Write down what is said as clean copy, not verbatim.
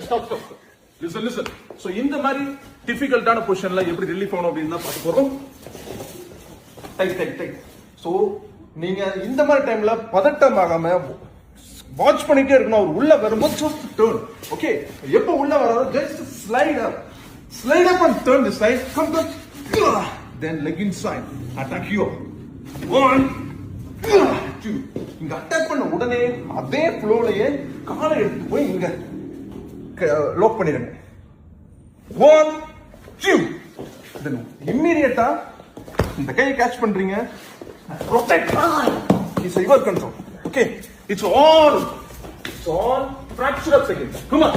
Stop. Listen. So இந்த மாதிரி டிஃபிகல்ட்டான பொசிஷன்ல எப்படி ரிலீஃப் ஆகணும் அப்படின்னு தான் பார்க்க போறோம். டைட். சோ நீங்க இந்த மாதிரி டைம்ல பதட்டம் ஆகாம வாட்ச் பண்ணிட்டே இருக்கணும். அவர் உள்ள வரும்போது just turn. ஓகே, எப்போ உள்ள வராரோ just slide up and turn this side. Come back. Then leg inside. Attack you. 1, 2. இங்க அட்டாக் பண்ண உடனே அதே ஃப்ளோலயே காலை எடுத்து போய் இங்க லாக் பண்ணிடுங்க. 1, 2. Then immediately இந்த கையை கேட்ச் பண்றீங்க. Protect. It's your control. Okay. It's all fraction of seconds. Come on.